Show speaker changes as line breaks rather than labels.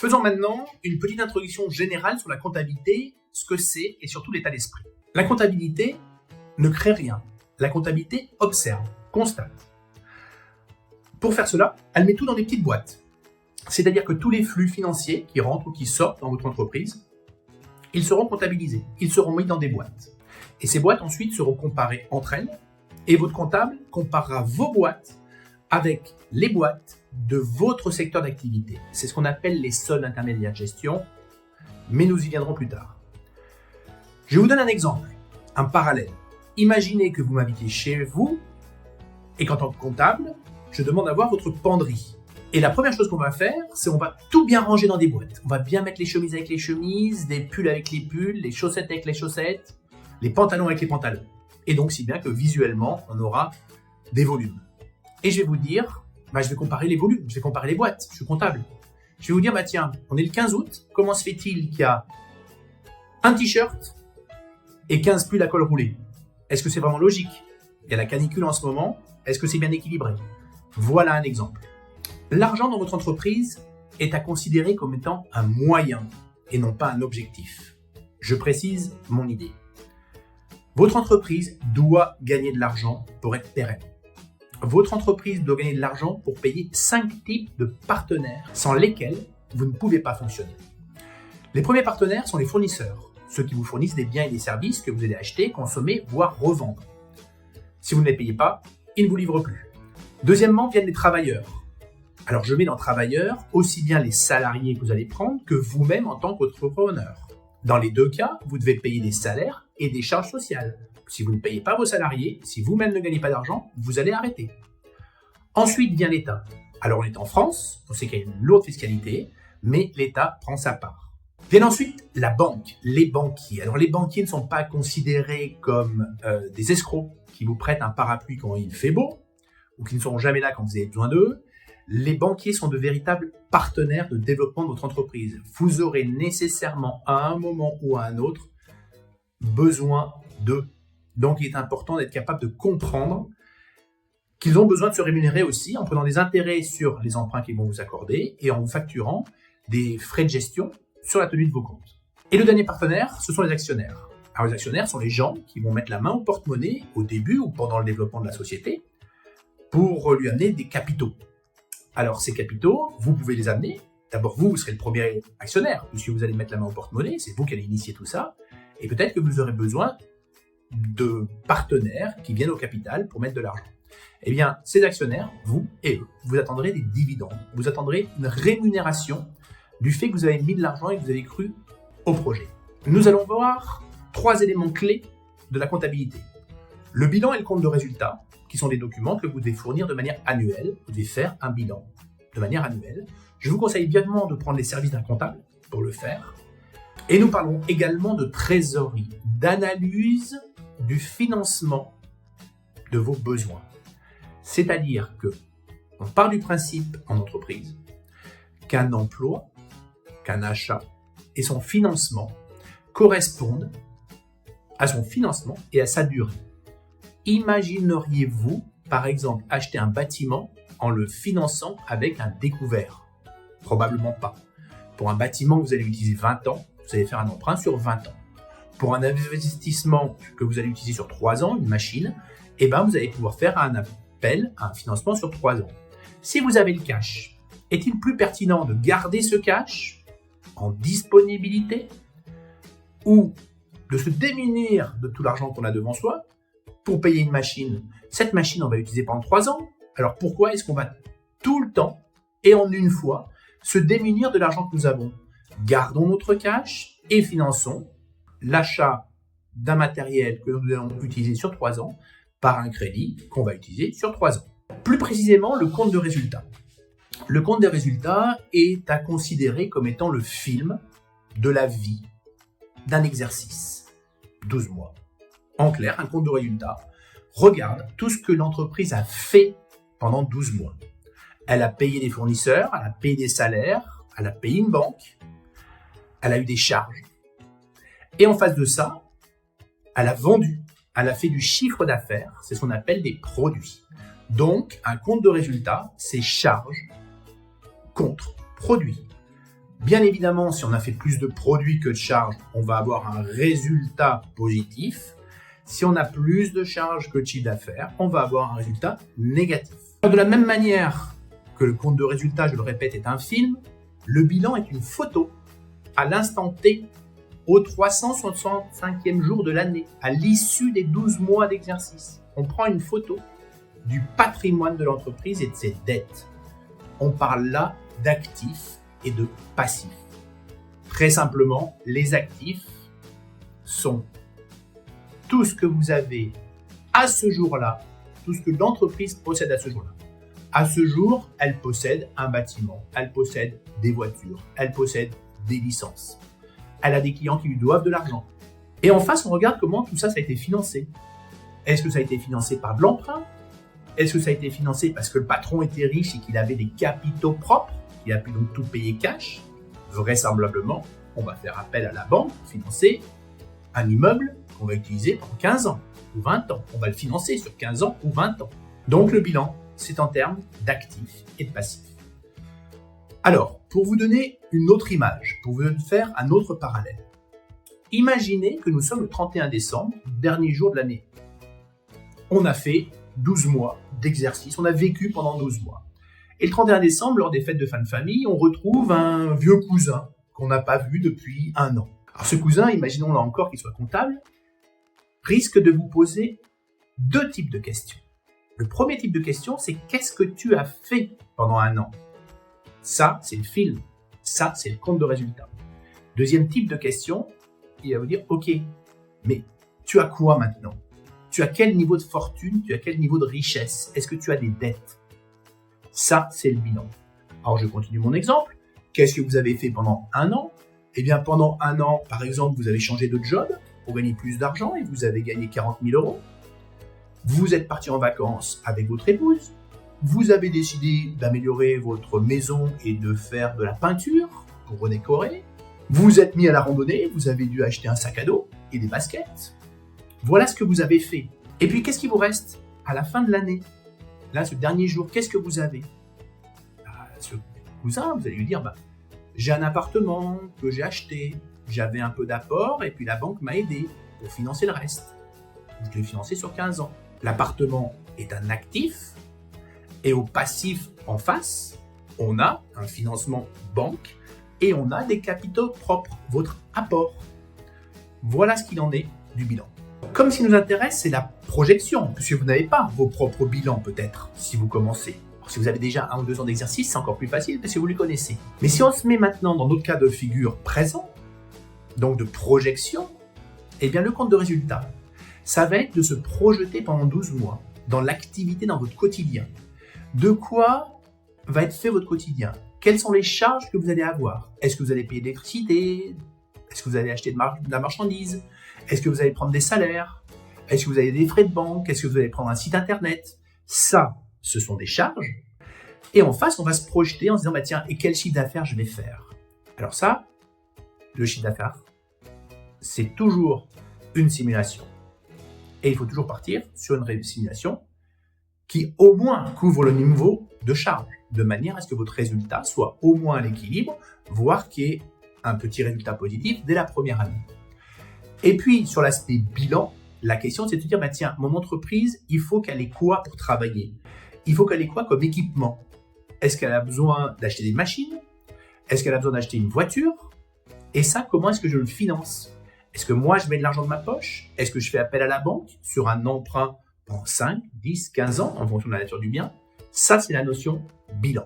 Faisons maintenant une petite introduction générale sur la comptabilité, ce que c'est et surtout l'état d'esprit. La comptabilité ne crée rien. La comptabilité observe, constate. Pour faire cela, elle met tout dans des petites boîtes. C'est-à-dire que tous les flux financiers qui rentrent ou qui sortent dans votre entreprise, ils seront comptabilisés, ils seront mis dans des boîtes. Et ces boîtes ensuite seront comparées entre elles et votre comptable comparera vos boîtes avec les boîtes de votre secteur d'activité. C'est ce qu'on appelle les soldes intermédiaires de gestion, mais nous y viendrons plus tard. Je vous donne un exemple, un parallèle. Imaginez que vous m'invitez chez vous et qu'en tant que comptable, je demande à voir votre penderie. Et la première chose qu'on va faire, c'est on va tout bien ranger dans des boîtes. On va bien mettre les chemises avec les chemises, des pulls avec les pulls, les chaussettes avec les chaussettes, les pantalons avec les pantalons. Et donc, si bien que visuellement, on aura des volumes. Et je vais vous dire, je vais comparer les volumes, je vais comparer les boîtes, je suis comptable. Je vais vous dire, tiens, on est le 15 août, comment se fait-il qu'il y a un t-shirt et 15 pulls à col roulé? Est-ce que c'est vraiment logique? Il y a la canicule en ce moment, est-ce que c'est bien équilibré? Voilà un exemple. L'argent dans votre entreprise est à considérer comme étant un moyen et non pas un objectif. Je précise mon idée. Votre entreprise doit gagner de l'argent pour être pérenne. Votre entreprise doit gagner de l'argent pour payer 5 types de partenaires sans lesquels vous ne pouvez pas fonctionner. Les premiers partenaires sont les fournisseurs, ceux qui vous fournissent des biens et des services que vous allez acheter, consommer, voire revendre. Si vous ne les payez pas, ils ne vous livrent plus. Deuxièmement, viennent les travailleurs. Alors je mets dans travailleurs aussi bien les salariés que vous allez prendre que vous-même en tant qu'entrepreneur. Dans les deux cas, vous devez payer des salaires et des charges sociales. Si vous ne payez pas vos salariés, si vous-même ne gagnez pas d'argent, vous allez arrêter. Ensuite vient l'État. Alors on est en France, on sait qu'il y a une lourde fiscalité, mais l'État prend sa part. Vient ensuite la banque, les banquiers. Alors les banquiers ne sont pas considérés comme des escrocs qui vous prêtent un parapluie quand il fait beau, ou qui ne seront jamais là quand vous avez besoin d'eux. Les banquiers sont de véritables partenaires de développement de votre entreprise. Vous aurez nécessairement à un moment ou à un autre besoin d'eux. Donc il est important d'être capable de comprendre qu'ils ont besoin de se rémunérer aussi en prenant des intérêts sur les emprunts qu'ils vont vous accorder et en vous facturant des frais de gestion sur la tenue de vos comptes. Et le dernier partenaire, ce sont les actionnaires. Alors les actionnaires sont les gens qui vont mettre la main au porte-monnaie au début ou pendant le développement de la société pour lui amener des capitaux. Alors ces capitaux, vous pouvez les amener. D'abord vous serez le premier actionnaire puisque vous allez mettre la main au porte-monnaie, c'est vous qui allez initier tout ça. Et peut-être que vous aurez besoin de partenaires qui viennent au capital pour mettre de l'argent. Eh bien, ces actionnaires, vous et eux, vous attendrez des dividendes, vous attendrez une rémunération du fait que vous avez mis de l'argent et que vous avez cru au projet. Nous allons voir 3 éléments clés de la comptabilité. Le bilan et le compte de résultat, qui sont des documents que vous devez fournir de manière annuelle. Vous devez faire un bilan de manière annuelle. Je vous conseille vivement de prendre les services d'un comptable pour le faire. Et nous parlons également de trésorerie, d'analyse du financement de vos besoins. C'est-à-dire que on part du principe en entreprise qu'un emploi, qu'un achat et son financement correspondent à son financement et à sa durée. Imagineriez-vous, par exemple, acheter un bâtiment en le finançant avec un découvert? Probablement pas. Pour un bâtiment que vous allez utiliser 20 ans, vous allez faire un emprunt sur 20 ans. Pour un investissement que vous allez utiliser sur 3 ans, une machine, vous allez pouvoir faire un appel à un financement sur 3 ans. Si vous avez le cash, est-il plus pertinent de garder ce cash en disponibilité ou de se démunir de tout l'argent qu'on a devant soi pour payer une machine? Cette machine, on va l'utiliser pendant 3 ans. Alors pourquoi est-ce qu'on va tout le temps et en une fois se démunir de l'argent que nous avons? Gardons notre cash et finançons l'achat d'un matériel que nous allons utiliser sur 3 ans par un crédit qu'on va utiliser sur 3 ans. Plus précisément, le compte de résultat. Le compte des résultats est à considérer comme étant le film de la vie d'un exercice. 12 mois. En clair, un compte de résultat regarde tout ce que l'entreprise a fait pendant 12 mois. Elle a payé des fournisseurs, elle a payé des salaires, elle a payé une banque, elle a eu des charges. Et en face de ça, elle a vendu, elle a fait du chiffre d'affaires, c'est ce qu'on appelle des produits. Donc, un compte de résultat, c'est charge contre produit. Bien évidemment, si on a fait plus de produits que de charges, on va avoir un résultat positif. Si on a plus de charges que de chiffre d'affaires, on va avoir un résultat négatif. De la même manière que le compte de résultat, je le répète, est un film, le bilan est une photo à l'instant T, au 365e jour de l'année, à l'issue des 12 mois d'exercice. On prend une photo du patrimoine de l'entreprise et de ses dettes. On parle là d'actifs et de passifs. Très simplement, les actifs sont tout ce que vous avez à ce jour-là, tout ce que l'entreprise possède à ce jour-là. À ce jour, elle possède un bâtiment, elle possède des voitures, elle possède des licences. Elle a des clients qui lui doivent de l'argent. Et en face, on regarde comment tout ça a été financé. Est-ce que ça a été financé par de l'emprunt? Est-ce que ça a été financé parce que le patron était riche et qu'il avait des capitaux propres? Il a pu donc tout payer cash? Vraisemblablement, on va faire appel à la banque pour financer un immeuble qu'on va utiliser pendant 15 ans ou 20 ans. On va le financer sur 15 ans ou 20 ans. Donc le bilan, c'est en termes d'actifs et de passifs. Alors, pour vous donner une autre image, pour vous faire un autre parallèle, imaginez que nous sommes le 31 décembre, dernier jour de l'année. On a fait 12 mois d'exercice, on a vécu pendant 12 mois. Et le 31 décembre, lors des fêtes de fin de famille, on retrouve un vieux cousin qu'on n'a pas vu depuis 1 an. Alors ce cousin, imaginons là encore qu'il soit comptable, risque de vous poser 2 types de questions. Le premier type de question, c'est qu'est-ce que tu as fait pendant 1 an? Ça, c'est le film. Ça, c'est le compte de résultat. Deuxième type de question, il va vous dire, ok, mais tu as quoi maintenant? Tu as quel niveau de fortune? Tu as quel niveau de richesse? Est-ce que tu as des dettes? Ça, c'est le bilan. Alors, je continue mon exemple. Qu'est-ce que vous avez fait pendant 1 an? Eh bien, pendant 1 an, par exemple, vous avez changé de job pour gagner plus d'argent et vous avez gagné 40 000 €. Vous êtes parti en vacances avec votre épouse. Vous avez décidé d'améliorer votre maison et de faire de la peinture pour redécorer. Vous vous êtes mis à la randonnée, vous avez dû acheter un sac à dos et des baskets. Voilà ce que vous avez fait. Et puis, qu'est-ce qui vous reste à la fin de l'année? Là, ce dernier jour, qu'est-ce que vous avez? Ce cousin, vous allez lui dire, j'ai un appartement que j'ai acheté, j'avais un peu d'apport et puis la banque m'a aidé pour financer le reste. Je l'ai financé sur 15 ans. L'appartement est un actif et au passif en face, on a un financement banque et on a des capitaux propres, votre apport. Voilà ce qu'il en est du bilan. Comme ce qui nous intéresse, c'est la projection, puisque vous n'avez pas vos propres bilans peut-être si vous commencez. Alors, si vous avez déjà 1 ou 2 ans d'exercice, c'est encore plus facile parce que vous les connaissez. Mais si on se met maintenant dans notre cas de figure présent, donc de projection, eh bien le compte de résultat, ça va être de se projeter pendant 12 mois dans l'activité, dans votre quotidien. De quoi va être fait votre quotidien? Quelles sont les charges que vous allez avoir? Est-ce que vous allez payer de l'électricité? Est-ce que vous allez acheter de la marchandise? Est-ce que vous allez prendre des salaires? Est-ce que vous avez des frais de banque? Est-ce que vous allez prendre un site internet? Ça, ce sont des charges. Et en face, on va se projeter en se disant, tiens, et quel chiffre d'affaires je vais faire? Alors ça, le chiffre d'affaires, c'est toujours une simulation. Et il faut toujours partir sur une simulation qui au moins couvre le niveau de charge, de manière à ce que votre résultat soit au moins à l'équilibre, voire qu'il y ait un petit résultat positif dès la première année. Et puis, sur l'aspect bilan, la question c'est de se dire, tiens, mon entreprise, il faut qu'elle ait quoi pour travailler? Il faut qu'elle ait quoi comme équipement? Est-ce qu'elle a besoin d'acheter des machines? Est-ce qu'elle a besoin d'acheter une voiture? Et ça, comment est-ce que je le finance? Est-ce que moi, je mets de l'argent de ma poche? Est-ce que je fais appel à la banque sur un emprunt pendant 5, 10, 15 ans en fonction de la nature du bien? Ça, c'est la notion bilan.